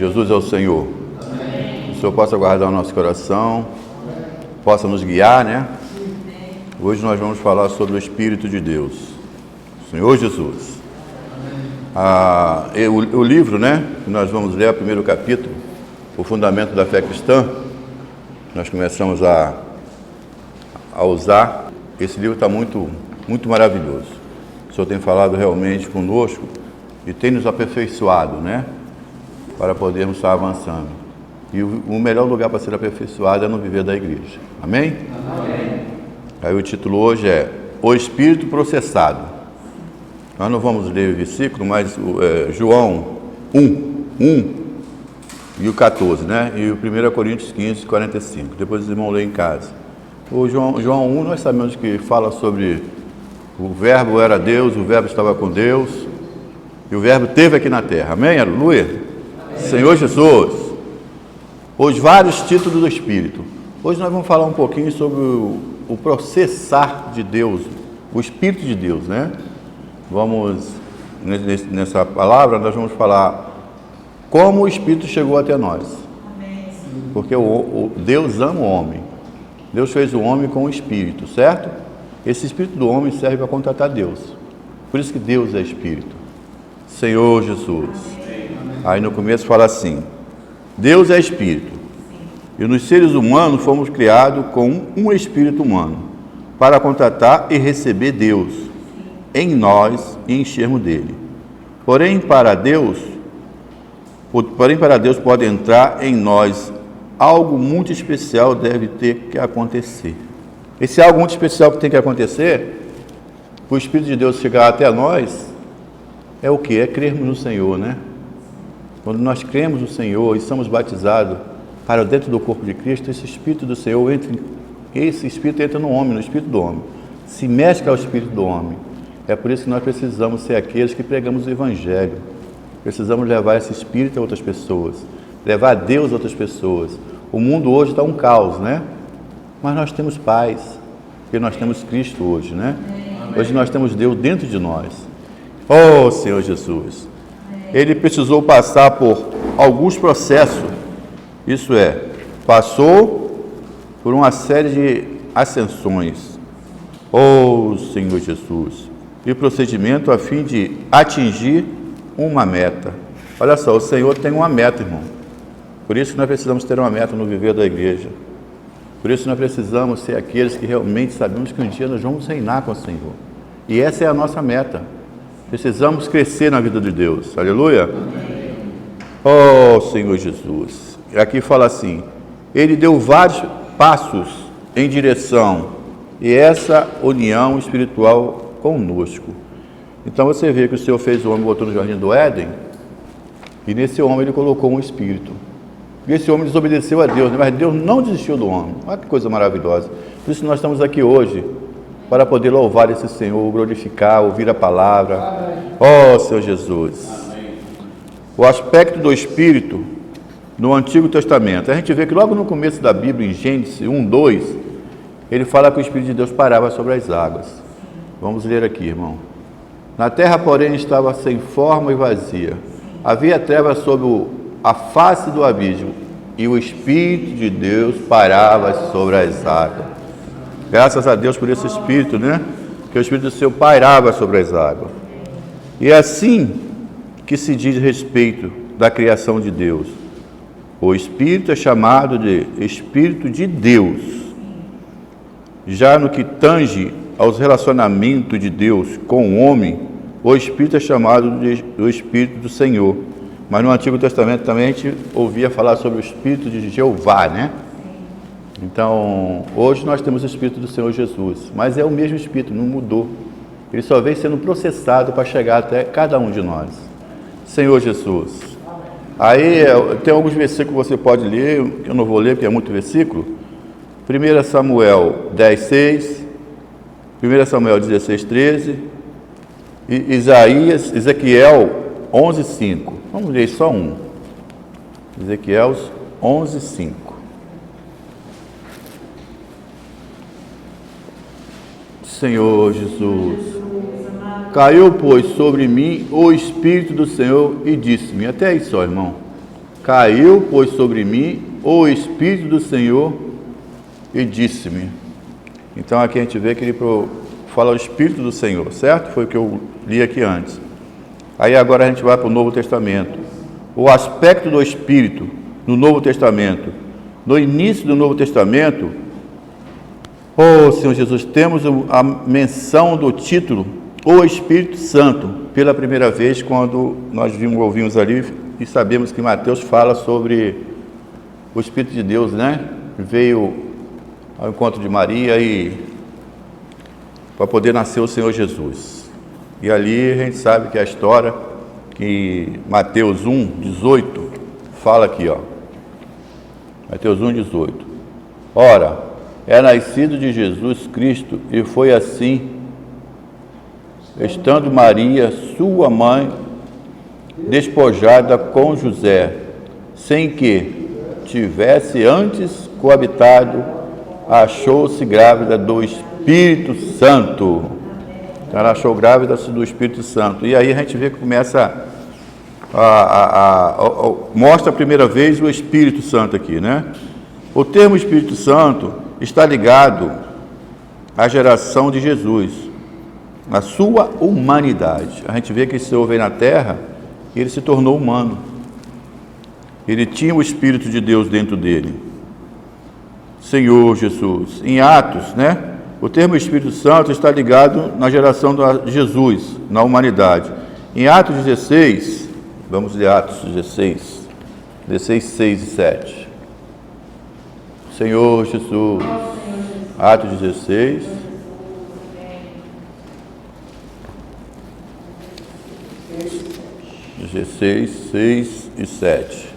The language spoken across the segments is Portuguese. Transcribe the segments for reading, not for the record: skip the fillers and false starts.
Jesus é o Senhor. Que o Senhor possa guardar o nosso coração, possa nos guiar, né? Hoje nós vamos falar sobre o Espírito de Deus, Senhor Jesus. O livro, né, que nós vamos ler, o primeiro capítulo, o Fundamento da Fé Cristã, nós começamos a usar. Esse livro está muito maravilhoso. O Senhor tem falado realmente conosco e tem nos aperfeiçoado, né, para podermos estar avançando. E o melhor lugar para ser aperfeiçoado é no viver da igreja. Amém? Amém. Aí o título hoje é O Espírito Processado. Nós não vamos ler o versículo, mas João 1 e o 14, né? E o 1 Coríntios 15, 45. Depois os irmãos lêem em casa. O João 1, nós sabemos que fala sobre o verbo era Deus, o verbo estava com Deus, e o verbo esteve aqui na terra. Amém? Aleluia? Amém. Senhor Jesus. Os vários títulos do Espírito. Hoje nós vamos falar um pouquinho sobre o processar de Deus, o Espírito de Deus, né? Nessa palavra, nós vamos falar como o Espírito chegou até nós. Porque Deus ama o homem. Deus fez o homem com o Espírito, certo? Esse Espírito do homem serve para contatar Deus. Por isso que Deus é Espírito. Senhor Jesus. Aí no começo fala assim: Deus é Espírito. E nos seres humanos fomos criados com um Espírito humano para contatar e receber Deus em nós e enchermos dele. Porém para Deus pode entrar em nós algo muito especial deve ter que acontecer. Esse algo muito especial que tem que acontecer, para o Espírito de Deus chegar até nós, é o que? É crermos no Senhor, né? Quando nós cremos no Senhor e somos batizados para dentro do corpo de Cristo, esse Espírito do Senhor entra no homem, no Espírito do homem, se mescla ao Espírito do homem. É por isso que nós precisamos ser aqueles que pregamos o Evangelho. Precisamos levar esse Espírito a outras pessoas, levar Deus a outras pessoas. O mundo hoje está um caos, né? Mas nós temos paz, porque nós temos Cristo hoje, né? Hoje nós temos Deus dentro de nós. Oh, Senhor Jesus! Ele precisou passar por alguns processos, isso é, passou por uma série de ascensões. Oh, Senhor Jesus! E o procedimento a fim de atingir uma meta. Olha só, o Senhor tem uma meta, irmão. Por isso que nós precisamos ter uma meta no viver da igreja. Por isso nós precisamos ser aqueles que realmente sabemos que um dia nós vamos reinar com o Senhor. E essa é a nossa meta. Precisamos crescer na vida de Deus. Aleluia? Amém. Oh, Senhor Jesus. Aqui fala assim: Ele deu vários passos em direção e essa união espiritual conosco. Então você vê que o Senhor fez o homem, botou no jardim do Éden, e nesse homem ele colocou um espírito. E esse homem desobedeceu a Deus, mas Deus não desistiu do homem. Olha que coisa maravilhosa. Por isso nós estamos aqui hoje, para poder louvar esse Senhor, glorificar, ouvir a palavra. Oh, Senhor Jesus. O aspecto do Espírito no Antigo Testamento. A gente vê que logo no começo da Bíblia, em Gênesis 1, 2, ele fala que o Espírito de Deus parava sobre as águas. Vamos ler aqui, irmão. Na terra, porém, estava sem forma e vazia. Havia trevas sobre a face do abismo, e o Espírito de Deus parava sobre as águas. Graças a Deus por esse Espírito, né? Que o Espírito do Senhor pairava sobre as águas. E é assim que se diz a respeito da criação de Deus. O Espírito é chamado de Espírito de Deus. Já no que tange aos relacionamentos de Deus com o homem, o Espírito é chamado do Espírito do Senhor. Mas no Antigo Testamento também a gente ouvia falar sobre o Espírito de Jeová, né? Então, hoje nós temos o Espírito do Senhor Jesus, mas é o mesmo Espírito, não mudou. Ele só vem sendo processado para chegar até cada um de nós. Senhor Jesus. Aí tem alguns versículos que você pode ler, eu não vou ler porque é muito versículo. 1 Samuel 10, 6, 1 Samuel 16, 13, e Ezequiel 11, 5. Vamos ler só um. Ezequiel 11, 5. Senhor Jesus, caiu, pois, sobre mim o Espírito do Senhor e disse-me, até aí só, irmão, Caiu, pois, sobre mim o Espírito do Senhor e disse-me. Então aqui a gente vê que ele fala o Espírito do Senhor, certo? Foi o que eu li aqui antes. Aí agora a gente vai para o Novo Testamento. O aspecto do Espírito no Novo Testamento. No início do Novo Testamento, Senhor Jesus, temos a menção do título, o Espírito Santo, pela primeira vez, quando nós ouvimos ali e sabemos que Mateus fala sobre o Espírito de Deus, né? Veio ao encontro de Maria e para poder nascer o Senhor Jesus. E ali a gente sabe que a história que Mateus 1:18 fala aqui, ó. Mateus 1:18. Ora, é nascido de Jesus Cristo, e foi assim, estando Maria, sua mãe, despojada com José, sem que tivesse antes coabitado, achou-se grávida do Espírito Santo. Então, ela achou grávida do Espírito Santo. E aí a gente vê que começa mostra a primeira vez o Espírito Santo aqui, né? O termo Espírito Santo está ligado à geração de Jesus, à sua humanidade. A gente vê que esse Senhor veio na Terra e ele se tornou humano. Ele tinha o Espírito de Deus dentro dele. Senhor Jesus. Em Atos, né? O termo Espírito Santo está ligado na geração de Jesus, na humanidade. Em Atos 16, vamos ler Atos 16, 6 e 7. Senhor Jesus. Atos 16. (16, 6 e 7).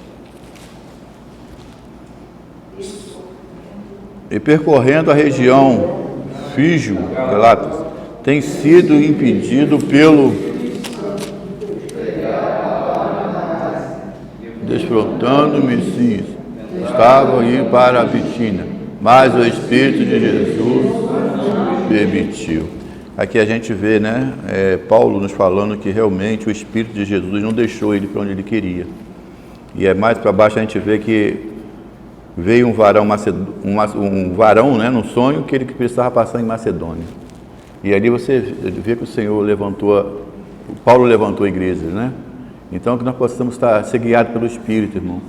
E percorrendo a região Frígio, Galatas, tem sido impedido pelo desfrutando Messias. Estavam a ir para a Bitínia, mas o Espírito de Jesus permitiu. Aqui a gente vê, né, Paulo nos falando que realmente o Espírito de Jesus não deixou ele para onde ele queria. E mais para baixo a gente vê que veio um varão, né, num sonho que ele precisava passar em Macedônia. E ali você vê que o Senhor Paulo levantou igrejas, né? Então que nós possamos ser guiados pelo Espírito, irmão.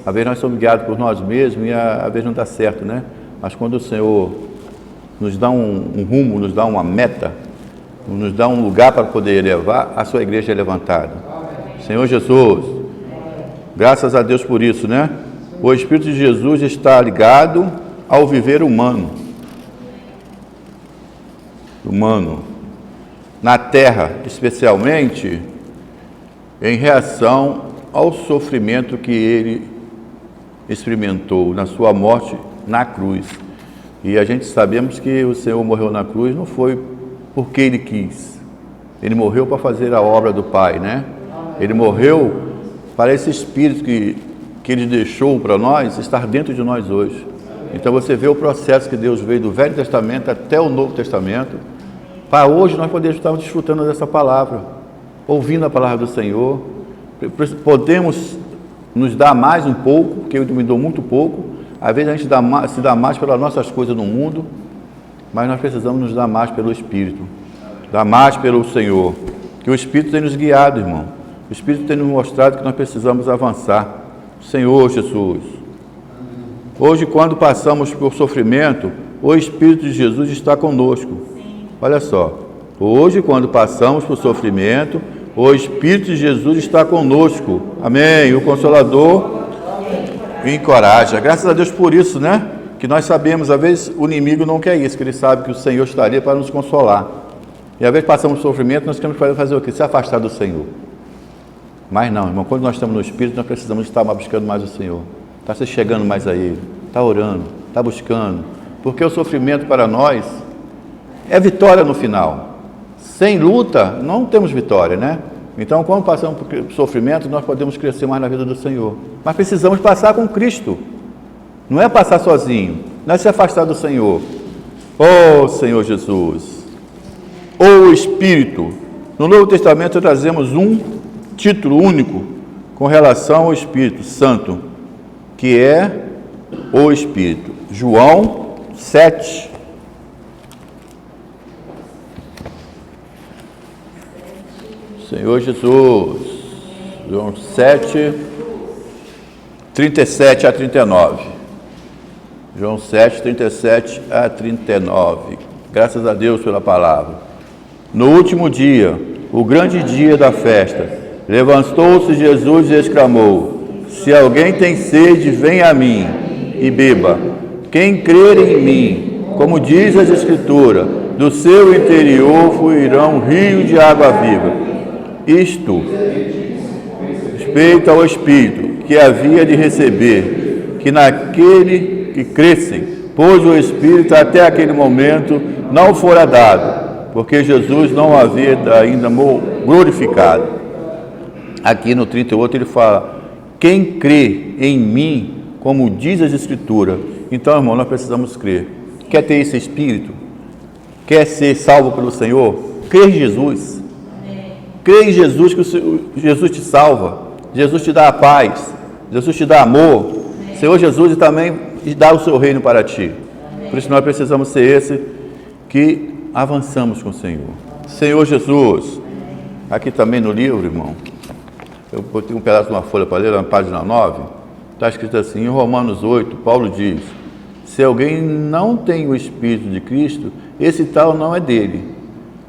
Às vezes nós somos guiados por nós mesmos e às vezes não dá certo, né? Mas quando o Senhor nos dá um rumo, nos dá uma meta, nos dá um lugar para poder levar, a sua igreja é levantada. Senhor Jesus, graças a Deus por isso, né? O Espírito de Jesus está ligado ao viver humano. Na terra, especialmente em reação ao sofrimento que ele experimentou na sua morte na cruz. E a gente sabemos que o Senhor morreu na cruz não foi porque ele quis. Ele morreu para fazer a obra do Pai, né? Ele morreu para esse Espírito que ele deixou para nós estar dentro de nós hoje. Então você vê o processo que Deus veio do Velho Testamento até o Novo Testamento, para hoje nós podemos estar desfrutando dessa palavra, ouvindo a palavra do Senhor. Podemos nos dar mais um pouco, porque eu me dou muito pouco. Às vezes a gente se dá mais pelas nossas coisas no mundo, mas nós precisamos nos dar mais pelo Espírito, dar mais pelo Senhor, que o Espírito tem nos guiado, irmão. O Espírito tem nos mostrado que nós precisamos avançar. Senhor Jesus, hoje quando passamos por sofrimento, o Espírito de Jesus está conosco. Olha só, hoje quando passamos por sofrimento, o Espírito de Jesus está conosco. Amém. O Consolador encoraja. Graças a Deus por isso, né? Que nós sabemos, às vezes o inimigo não quer isso, que ele sabe que o Senhor estaria para nos consolar. E às vezes passamos por sofrimento, nós queremos fazer o quê? Se afastar do Senhor. Mas não, irmão, quando nós estamos no Espírito, nós precisamos estar buscando mais o Senhor. Está se chegando mais a Ele, está orando, está buscando. Porque o sofrimento para nós é vitória no final. Sem luta, não temos vitória, né? Então, quando passamos por sofrimento, nós podemos crescer mais na vida do Senhor. Mas precisamos passar com Cristo. Não é passar sozinho, não é se afastar do Senhor. Oh, Senhor Jesus. O Espírito. No Novo Testamento trazemos um título único, com relação ao Espírito Santo, que é o Espírito. João 7. Senhor Jesus, João 7, 37 a 39. João 7, 37 a 39. Graças a Deus pela palavra. No último dia, o grande dia da festa, levantou-se Jesus e exclamou: se alguém tem sede, venha a mim e beba. Quem crer em mim, como diz as Escrituras, do seu interior fluirão rio de água viva. Isto respeita ao Espírito que havia de receber, que naquele que crescem, pois o Espírito até aquele momento não fora dado, porque Jesus não havia ainda glorificado. Aqui no 38 ele fala: quem crê em mim, como diz as Escrituras. Então, irmão, nós precisamos crer. Quer ter esse Espírito? Quer ser salvo pelo Senhor? Crê em Jesus. Crê em Jesus, que Jesus te salva, Jesus te dá a paz, Jesus te dá amor, Senhor Jesus também dá o seu reino para ti. Por isso nós precisamos ser esse que avançamos com o Senhor. Senhor Jesus, aqui também no livro, irmão, eu botei um pedaço de uma folha para ler, na página 9, está escrito assim, em Romanos 8, Paulo diz: se alguém não tem o Espírito de Cristo, esse tal não é dele.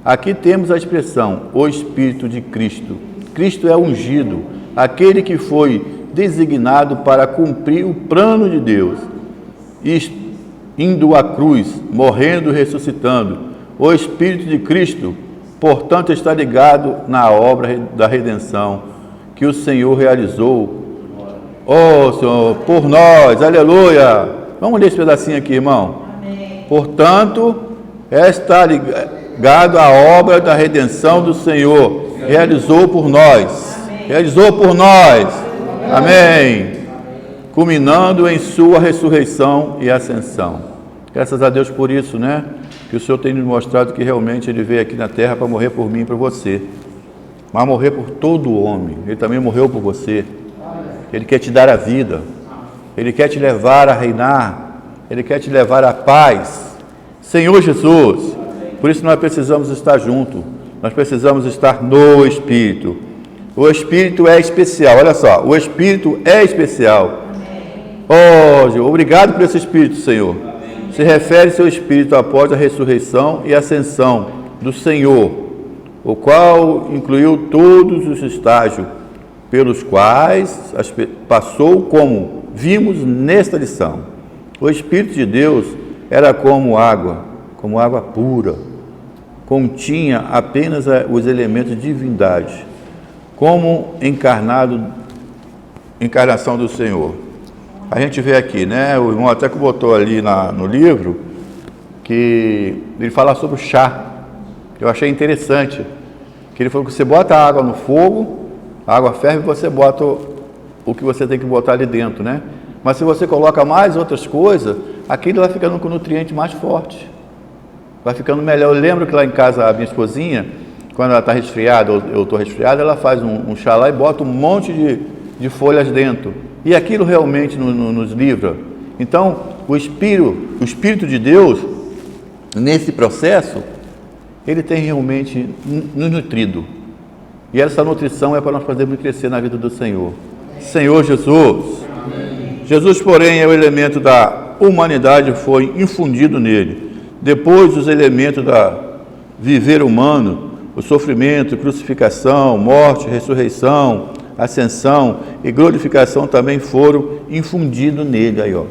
Aqui temos a expressão, o Espírito de Cristo. Cristo é ungido, aquele que foi designado para cumprir o plano de Deus, indo à cruz, morrendo e ressuscitando. O Espírito de Cristo, portanto, está ligado na obra da redenção que o Senhor realizou. Oh, Senhor, por nós, aleluia! Vamos ler esse pedacinho aqui, irmão. Amém. Portanto, está ligado à obra da redenção do Senhor, realizou por nós, realizou por nós, amém, culminando em sua ressurreição e ascensão. Graças a Deus por isso, né, que o Senhor tem nos mostrado que realmente Ele veio aqui na terra para morrer por mim e por você, mas morrer por todo homem. Ele também morreu por você. Ele quer te dar a vida, Ele quer te levar a reinar, Ele quer te levar à paz. Senhor Jesus, por isso nós precisamos estar juntos, nós precisamos estar no Espírito. O Espírito é especial, olha só, o Espírito é especial. Oh, obrigado por esse Espírito, Senhor. Se refere seu Espírito após a ressurreição e ascensão do Senhor, o qual incluiu todos os estágios pelos quais passou, como vimos nesta lição. O Espírito de Deus era como água pura, continha apenas os elementos de divindade, como encarnação do Senhor. A gente vê aqui, né, o irmão até que botou ali no livro, que ele fala sobre o chá. Eu achei interessante, que ele falou que você bota a água no fogo, a água ferve e você bota o que você tem que botar ali dentro, né? Mas se você coloca mais outras coisas, aquilo vai ficando com o nutriente mais forte, vai ficando melhor. Eu lembro que lá em casa a minha esposinha, quando ela está resfriada, ou eu estou resfriado, ela faz um chá lá e bota um monte de folhas dentro, e aquilo realmente nos livra. Então, o Espírito de Deus, nesse processo, ele tem realmente nos nutrido, e essa nutrição é para nós fazermos crescer na vida do Senhor. Senhor Jesus. Amém. Jesus, porém, é o elemento da humanidade, foi infundido nele. Depois, os elementos da viver humano, o sofrimento, crucificação, morte, ressurreição, ascensão e glorificação também foram infundidos nele. Aí, ó.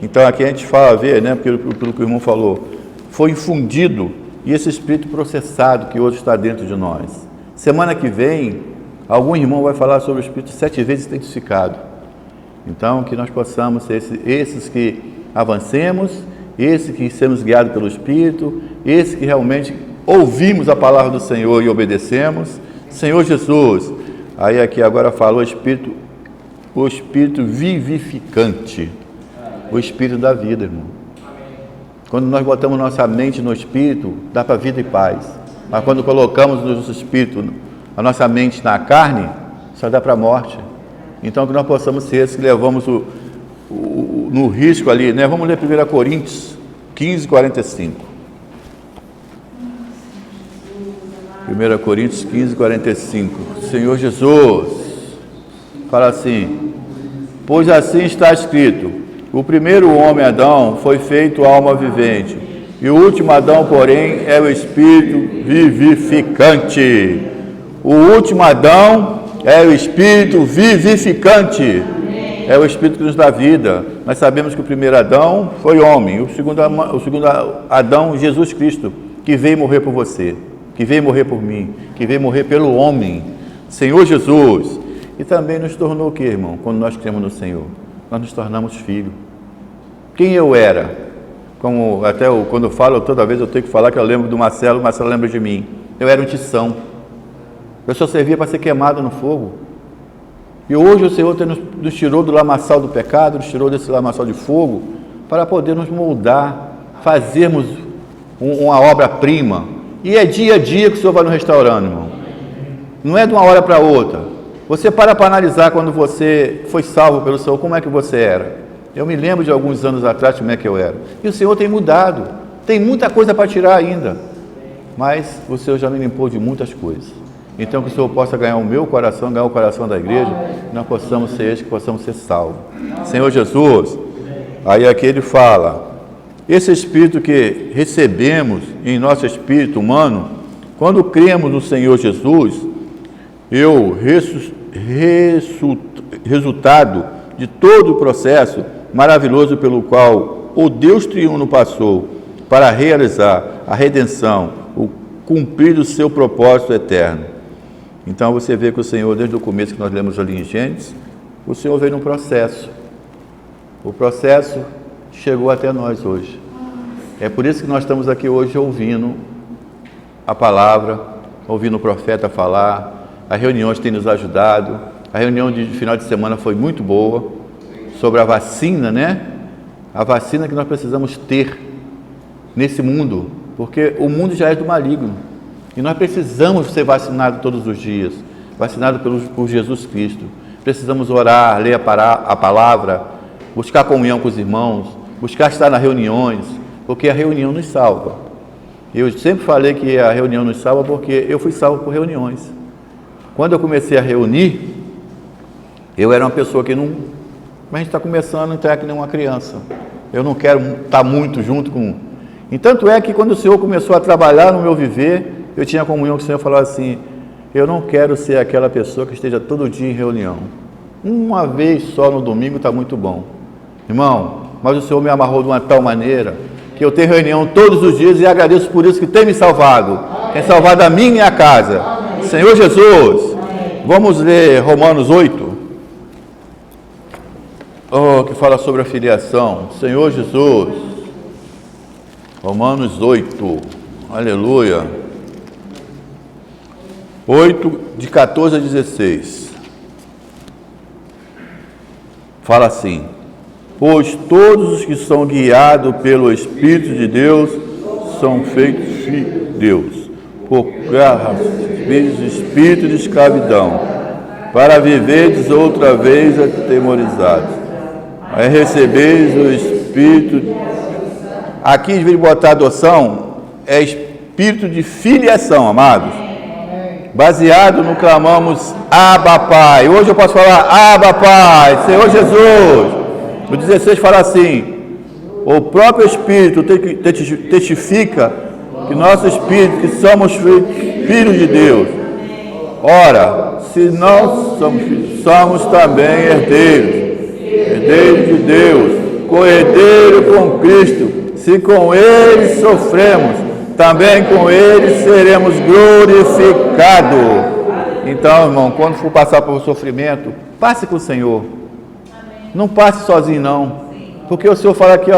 Então, aqui a gente fala, né, pelo que o irmão falou, foi infundido, e esse Espírito processado que hoje está dentro de nós. Semana que vem, algum irmão vai falar sobre o Espírito 7 vezes testificado. Então, que nós possamos ser esses que avancemos, esses que sermos guiados pelo Espírito, esses que realmente ouvimos a palavra do Senhor e obedecemos. Senhor Jesus, aí aqui agora fala o Espírito vivificante, o Espírito da vida, irmão. Quando nós botamos nossa mente no Espírito, dá para vida e paz. Mas quando colocamos o nosso Espírito, a nossa mente na carne, só dá para a morte. Então, que nós possamos ser esses que levamos no risco ali, né? Vamos ler 1 Coríntios 15, 45. 1 Coríntios 15, 45. Senhor Jesus, fala assim: pois assim está escrito, o primeiro homem, Adão, foi feito alma vivente, e o último Adão, porém, é o Espírito vivificante. O último Adão é o Espírito vivificante. É o Espírito que nos dá vida. Nós sabemos que o primeiro Adão foi homem, o segundo Adão, Jesus Cristo, que veio morrer por você, que veio morrer por mim, que veio morrer pelo homem, Senhor Jesus. E também nos tornou o que, irmão? Quando nós cremos no Senhor, nós nos tornamos filhos. Quem eu era? Como até quando eu falo, toda vez eu tenho que falar que eu lembro do Marcelo, o Marcelo lembra de mim. Eu era um tição. Eu só servia para ser queimado no fogo. E hoje o Senhor nos tirou do lamaçal do pecado, nos tirou desse lamaçal de fogo, para poder nos moldar, fazermos uma obra-prima. E é dia a dia que o Senhor vai nos restaurando, irmão. Não é de uma hora para outra. Você para analisar quando você foi salvo pelo Senhor, como é que você era. Eu me lembro de alguns anos atrás como é que eu era. E o Senhor tem mudado. Tem muita coisa para tirar ainda. Mas o Senhor já me limpou de muitas coisas. Então que o Senhor possa ganhar o meu coração, ganhar o coração da igreja, que nós possamos ser que possamos ser salvos. Senhor Jesus, aí aqui ele fala, esse Espírito que recebemos em nosso espírito humano, quando cremos no Senhor Jesus, resultado de todo o processo maravilhoso pelo qual o Deus triuno passou para realizar a redenção, o cumprir o seu propósito eterno. Então você vê que o Senhor, desde o começo que nós lemos ali em Gênesis, o Senhor veio num processo. O processo chegou até nós hoje. É por isso que nós estamos aqui hoje ouvindo a palavra, ouvindo o profeta falar. As reuniões têm nos ajudado. A reunião de final de semana foi muito boa, sobre a vacina, né? A vacina que nós precisamos ter nesse mundo, porque o mundo já é do maligno. E nós precisamos ser vacinados todos os dias, vacinados por Jesus Cristo. Precisamos orar, ler a palavra, buscar comunhão com os irmãos, buscar estar nas reuniões, porque a reunião nos salva. Eu sempre falei que a reunião nos salva porque eu fui salvo por reuniões. Quando eu comecei a reunir, eu era uma pessoa que não... Mas a gente está começando a entrar que nem uma criança. Eu não quero estar muito junto com... E tanto é que quando o Senhor começou a trabalhar no meu viver, eu tinha comunhão com o Senhor e falava assim, eu não quero ser aquela pessoa que esteja todo dia em reunião. Uma vez só no domingo está muito bom. Irmão, mas o Senhor me amarrou de uma tal maneira que eu tenho reunião todos os dias e agradeço por isso que tem me salvado. Tem salvado a mim e minha casa. Senhor Jesus, vamos ler Romanos 8. Que fala sobre a filiação. Senhor Jesus, Romanos 8, aleluia. 8, de 14 a 16. Fala assim: pois todos os que são guiados pelo Espírito de Deus são feitos filhos de Deus, por causa do espírito de escravidão, para viverdes outra vez atemorizados. Aí recebeis o Espírito. Aqui, em vez de botar adoção, é espírito de filiação, amados. Baseado no clamamos Abba Pai. Hoje eu posso falar Abba Pai, Senhor Jesus. O 16 fala assim: o próprio Espírito testifica que nosso Espírito, que somos filhos de Deus. Ora, se não somos filhos, somos também herdeiros de Deus, co-herdeiro com Cristo. Se com Ele sofremos, também com Ele seremos glorificados. Então, irmão, quando for passar por sofrimento, passe com o Senhor. Não passe sozinho, não. Porque o Senhor fala aqui,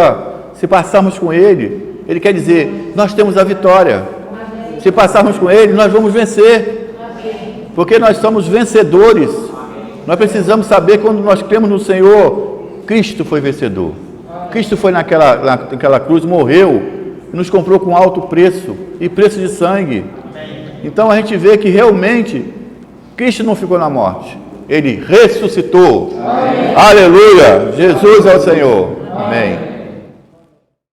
se passarmos com Ele, Ele quer dizer, nós temos a vitória. Se passarmos com Ele, nós vamos vencer. Porque nós somos vencedores. Nós precisamos saber, quando nós cremos no Senhor, Cristo foi vencedor. Cristo foi naquela cruz, morreu, e nos comprou com alto preço, e preço de sangue. Então a gente vê que realmente Cristo não ficou na morte. Ele ressuscitou. Amém. Aleluia! Jesus é o Senhor. Amém.